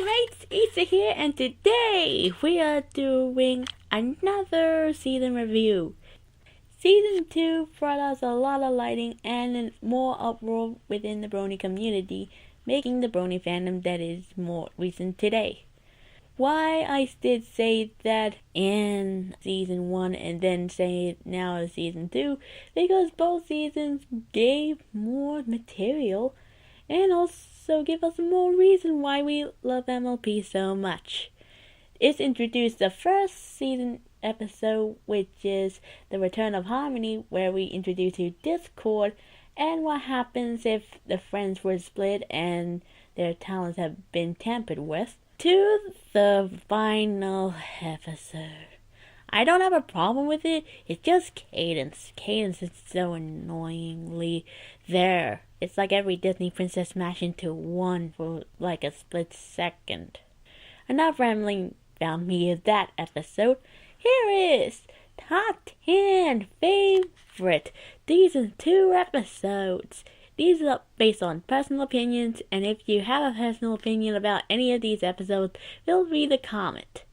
mates, Issa here, and today we are doing another season review. Season 2 brought us a lot of lighting and more uproar within the Brony community, making the Brony fandom that is more recent today. Why I did say that in Season 1 and then say it now in Season 2, because both seasons gave more material and also give us more reason why we love MLP so much. It's introduced the first season episode, which is the Return of Harmony, where we introduce you Discord and what happens if the friends were split and their talents have been tampered with, to the final episode. I don't have a problem with it, it's just cadence. Cadence is so annoyingly there. It's like every Disney princess smashed into one for like a split second. Enough rambling about me of that episode. Here is Top 10 Favorite Season 2 Episodes. These are based on personal opinions, and if you have a personal opinion about any of these episodes, feel free to comment.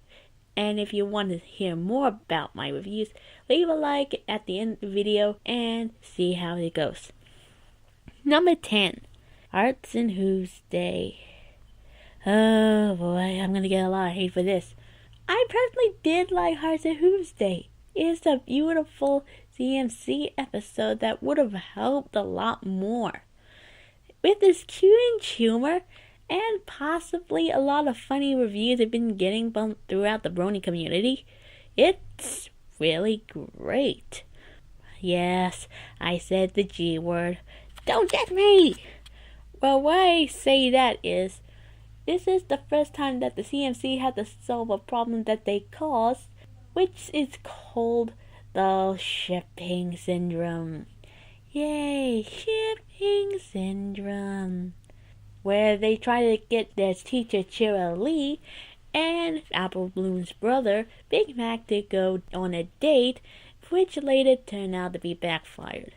And if you want to hear more about my reviews, leave a like at the end of the video and see how it goes. Number 10, Hearts and Hoof's Day. Oh boy, I'm gonna get a lot of hate for this. I personally did like Hearts and Hoof's Day. It's a beautiful CMC episode that would have helped a lot more. With this cute humor and possibly a lot of funny reviews I've been getting throughout the Brony community, it's really great. Yes, I said the G word. Don't get me! Well, why I say that is, this is the first time that the CMC had to solve a problem that they caused, which is called the shipping syndrome. Yay, shipping syndrome. Where they try to get their teacher Chira Lee and Apple Bloom's brother Big Mac to go on a date, which later turned out to be backfired.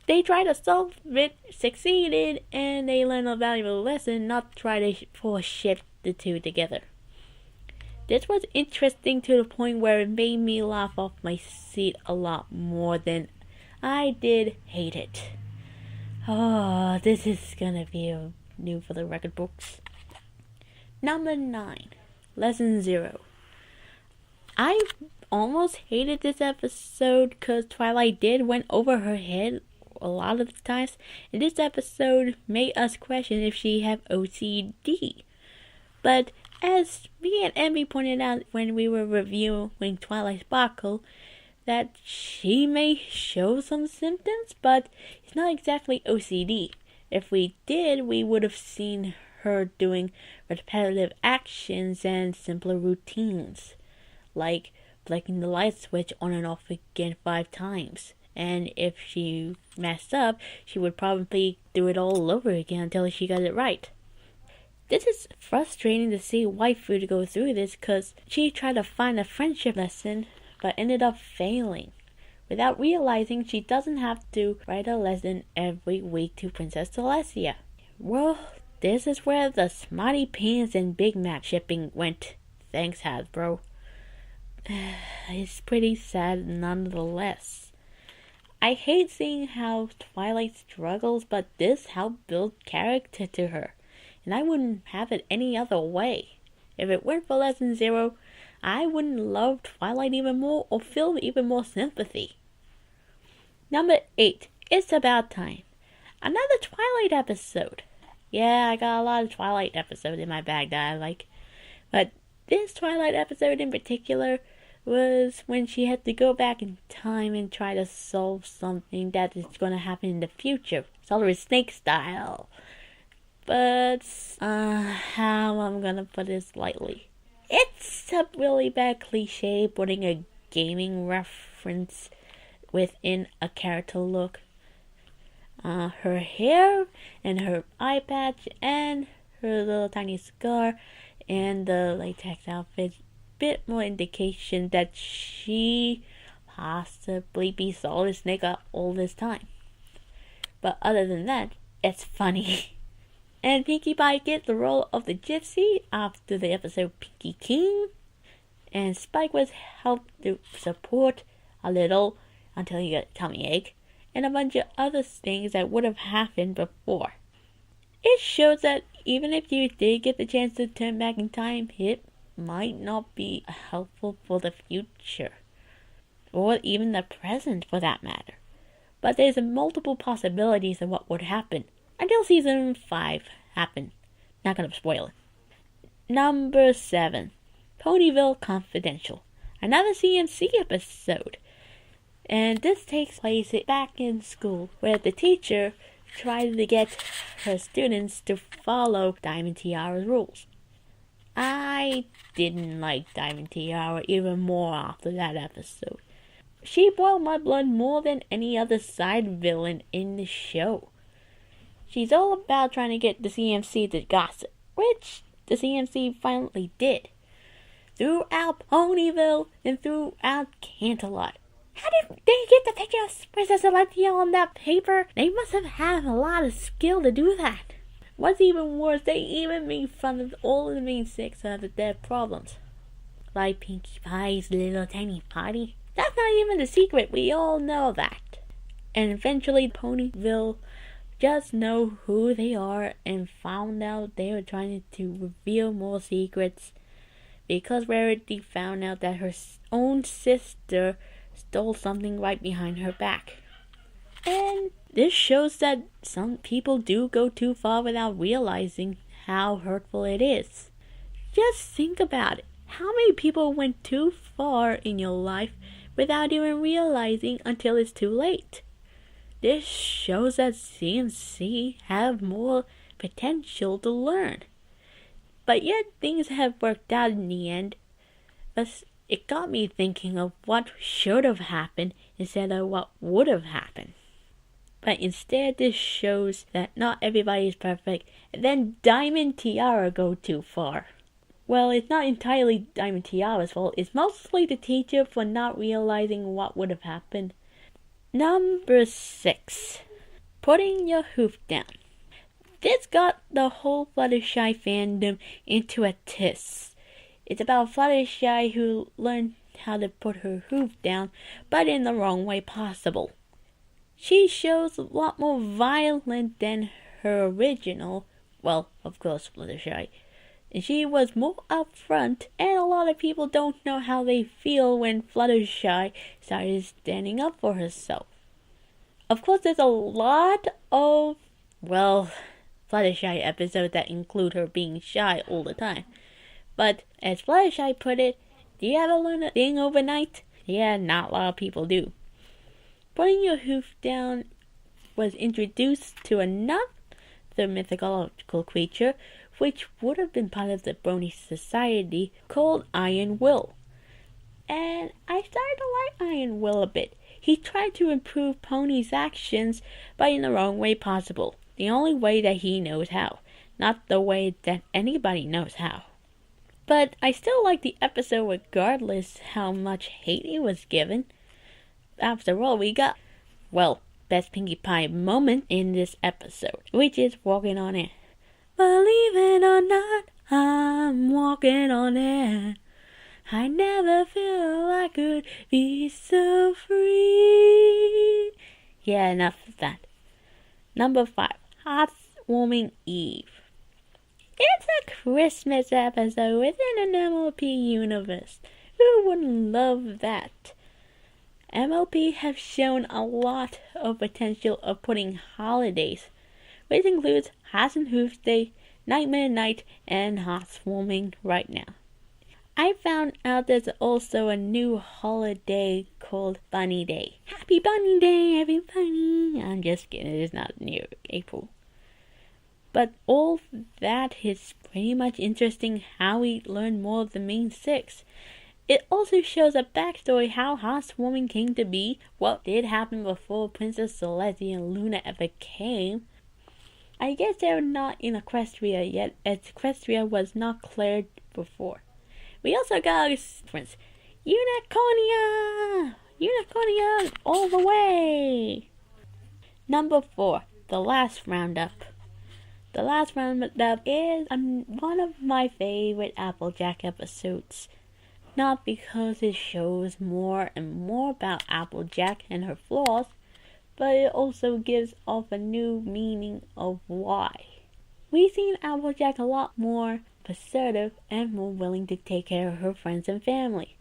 They tried to solve it, succeeded, and they learned a valuable lesson not to try to force ship the two together. This was interesting to the point where it made me laugh off my seat a lot more than I did hate it. Oh, this is gonna be new for the record books. Number 9, Lesson 0. I almost hated this episode because Twilight did went over her head a lot of the times, and this episode made us question if she had OCD. But as me and Emmy pointed out when we were reviewing Twilight Sparkle, that she may show some symptoms, but it's not exactly OCD. If we did, we would have seen her doing repetitive actions and simpler routines, like flicking the light switch on and off again 5 times. And if she messed up, she would probably do it all over again until she got it right. This is frustrating to see waifu go through this because she tried to find a friendship lesson but ended up failing, without realizing she doesn't have to write a lesson every week to Princess Celestia. Well, this is where the Smarty Pants and Big Mac shipping went. Thanks, Hasbro. It's pretty sad nonetheless. I hate seeing how Twilight struggles, but this helped build character to her, and I wouldn't have it any other way. If it weren't for Lesson 0, I wouldn't love Twilight even more or feel even more sympathy. Number 8, It's About Time. Another Twilight episode. Yeah, I got a lot of Twilight episodes in my bag that I like, but this Twilight episode in particular was when she had to go back in time and try to solve something that is going to happen in the future, Solid Snake style. But, how I'm going to put this lightly. It's a really bad cliche putting a gaming reference within a character look. Her hair and her eye patch and her little tiny scar and the latex outfit, bit more indication that she possibly be Solid Snake all this time. But other than that, it's funny. And Pinkie Pie gets the role of the gypsy after the episode Pinkie King. And Spike was helped to support a little until he got a tummy ache. And a bunch of other things that would have happened before. It shows that even if you did get the chance to turn back in time, it might not be helpful for the future. Or even the present for that matter. But there's multiple possibilities of what would happen. Until season 5 happened. Not gonna spoil it. Number 7. Ponyville Confidential. Another CMC episode. And this takes place back in school, where the teacher tried to get her students to follow Diamond Tiara's rules. I didn't like Diamond Tiara even more after that episode. She boiled my blood more than any other side villain in the show. She's all about trying to get the CMC to gossip, which the CMC finally did. Throughout Ponyville and throughout Canterlot. How did they get the picture of Princess Alethea on that paper? They must have had a lot of skill to do that. What's even worse, they even made fun of all of the main 6 of their problems. Like Pinkie Pie's little tiny party. That's not even a secret, we all know that. And eventually Ponyville just know who they are and found out they were trying to reveal more secrets. Because Rarity found out that her own sister stole something right behind her back. And this shows that some people do go too far without realizing how hurtful it is. Just think about it. How many people went too far in your life without even realizing until it's too late? This shows that CMC have more potential to learn. But yet things have worked out in the end. Thus, it got me thinking of what should have happened instead of what would have happened. But instead this shows that not everybody is perfect, and then Diamond Tiara go too far. Well, it's not entirely Diamond Tiara's fault, it's mostly the teacher for not realizing what would have happened. Number 6. Putting your hoof down. This got the whole Fluttershy fandom into a twist. It's about Fluttershy who learned how to put her hoof down, but in the wrong way possible. She shows a lot more violent than her original, well, of course, Fluttershy. And she was more upfront, and a lot of people don't know how they feel when Fluttershy started standing up for herself. Of course, there's a lot of, well, Fluttershy episodes that include her being shy all the time. But as Fluttershy put it, do you ever learn a thing overnight? Yeah, not a lot of people do. Putting your hoof down was introduced to another mythological creature, which would have been part of the Brony Society, called Iron Will. And I started to like Iron Will a bit. He tried to improve Pony's actions, but in the wrong way possible. The only way that he knows how, not the way that anybody knows how. But I still like the episode regardless how much hate it was given. After all, we got, well, best Pinkie Pie moment in this episode, which is walking on air. Believe it or not, I'm walking on air. I never feel I could be so free. Yeah, enough of that. Number 5, Heartwarming Eve. It's a Christmas episode within an MLP universe. Who wouldn't love that? MLP have shown a lot of potential of putting holidays, which includes Hearts and Hoof Day, Nightmare Night, and Heartwarming right now. I found out there's also a new holiday called Bunny Day. Happy Bunny Day, everybody! I'm just kidding, it is not near April. But all that is pretty much interesting how we learn more of the main 6. It also shows a backstory how Heartwarming came to be, what did happen before Princess Alethea and Luna ever came. I guess they're not in Equestria yet, as Equestria was not cleared before. We also got a reference, Unicornia! Unicornia all the way! Number 4, the last roundup. The last one that is one of my favorite Applejack episodes. Not because it shows more and more about Applejack and her flaws, but it also gives off a new meaning of why. We've seen Applejack a lot more assertive and more willing to take care of her friends and family.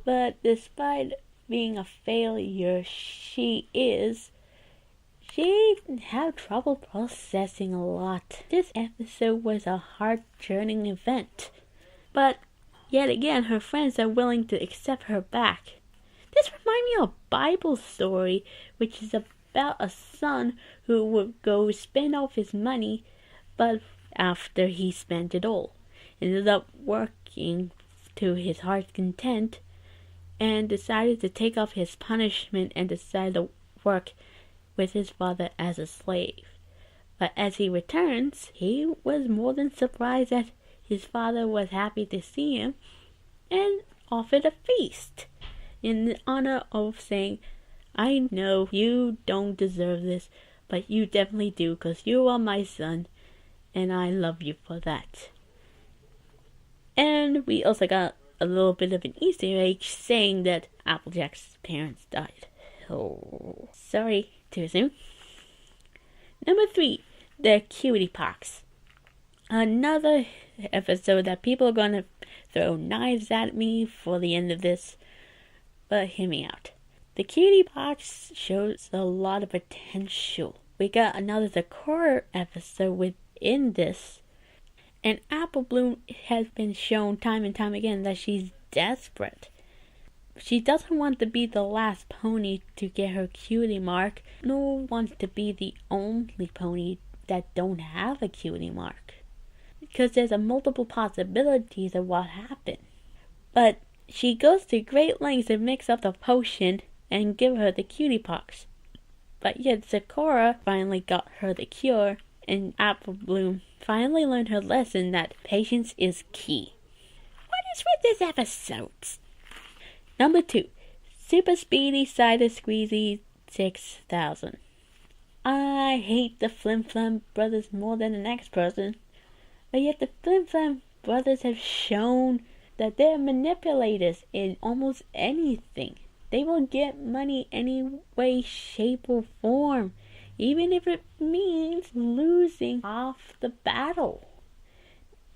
But despite being a failure she had trouble processing a lot. This episode was a heart-churning event. But yet again, her friends are willing to accept her back. This reminds me of a Bible story, which is about a son who would go spend off his money, but after he spent it all, ended up working to his heart's content, and decided to take off his punishment and decided to work with his father as a slave. But as he returns, he was more than surprised that his father was happy to see him and offered a feast in honor of saying, I know you don't deserve this, but you definitely do because you are my son and I love you for that. And we also got a little bit of an Easter egg saying that Applejack's parents died. Oh, sorry, too soon. Number 3, the Cutie Pox. Another episode that people are gonna throw knives at me for the end of this, but hear me out. The Cutie Pox shows a lot of potential. We got another Sakura episode within this, and Apple Bloom has been shown time and time again that she's desperate. She doesn't want to be the last pony to get her cutie mark, nor wants to be the only pony that don't have a cutie mark. Because there's a multiple possibilities of what happened. But she goes to great lengths to mix up the potion and give her the Cutie Pox. But yet Sakura finally got her the cure, and Apple Bloom finally learned her lesson that patience is key. What is with this episode? Number 2, Super Speedy Cider Squeezy 6000. I hate the Flim Flam brothers more than the next person, but yet the Flim Flam brothers have shown that they're manipulators in almost anything. They will get money any way, shape, or form, even if it means losing half the battle.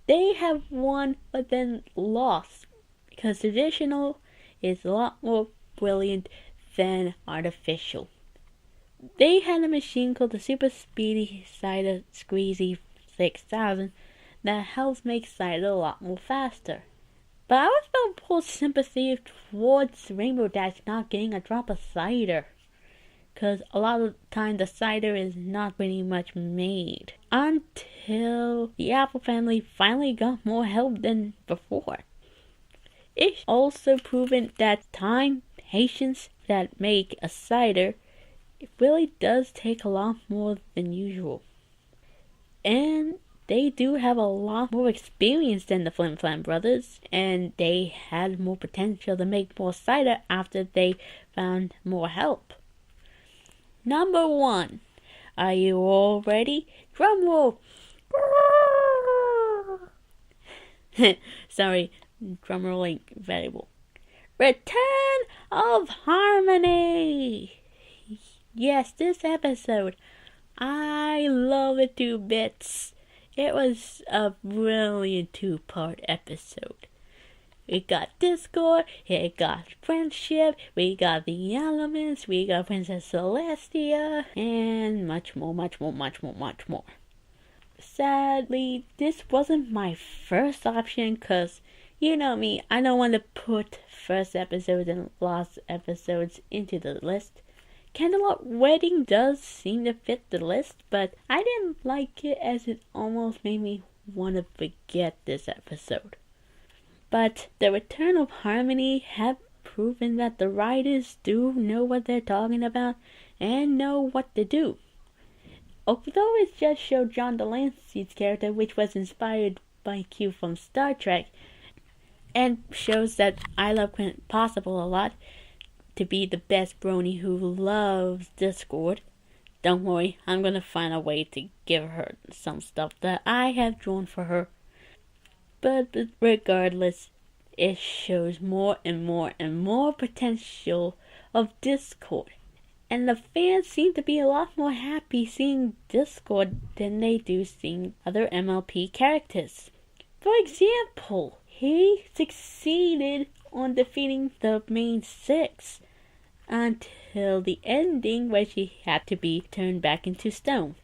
They have won but then lost, because traditional is a lot more brilliant than artificial. They had a machine called the Super Speedy Cider Squeezy 6000 that helps make cider a lot more faster. But I always felt poor sympathy towards Rainbow Dash not getting a drop of cider, because a lot of the time the cider is not pretty much made until the Apple family finally got more help than before. It's also proven that time, patience that make a cider, it really does take a lot more than usual. And they do have a lot more experience than the Flim Flam brothers, and they had more potential to make more cider after they found more help. Number 1. Are you all ready? Drum roll! Sorry, drum rolling variable. Return of Harmony! Yes, this episode, I love it to bits. It was a brilliant 2-part episode. We got Discord, we got friendship, we got the elements, we got Princess Celestia, and much more. Sadly, this wasn't my first option because, you know me, I don't want to put first episodes and last episodes into the list. Candlelight Wedding does seem to fit the list, but I didn't like it as it almost made me want to forget this episode. But the Return of Harmony have proven that the writers do know what they're talking about and know what to do. Although it just showed John Delancey's character, which was inspired by Q from Star Trek, and shows that I love Quint Possible a lot, to be the best brony who loves Discord, Don't worry, I'm gonna find a way to give her some stuff that I have drawn for her. But regardless, it shows more and more and more potential of Discord. And the fans seem to be a lot more happy seeing Discord than they do seeing other MLP characters. For example, he succeeded on defeating the main 6 until the ending where she had to be turned back into stone.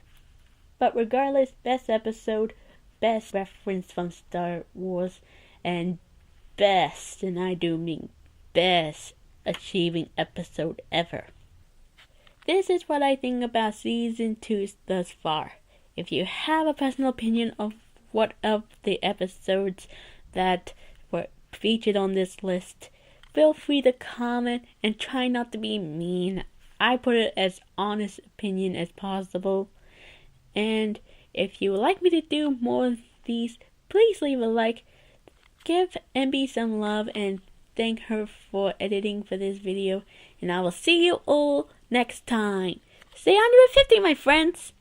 But regardless, best episode, best reference from Star Wars, and best, and I do mean best, achieving episode ever. This is what I think about Season 2 thus far. If you have a personal opinion of what of the episodes that were featured on this list, feel free to comment and try not to be mean. I put it as honest opinion as possible. And if you would like me to do more of these, please leave a like, give MB some love, and thank her for editing for this video. And I will see you all next time. Stay 150, my friends!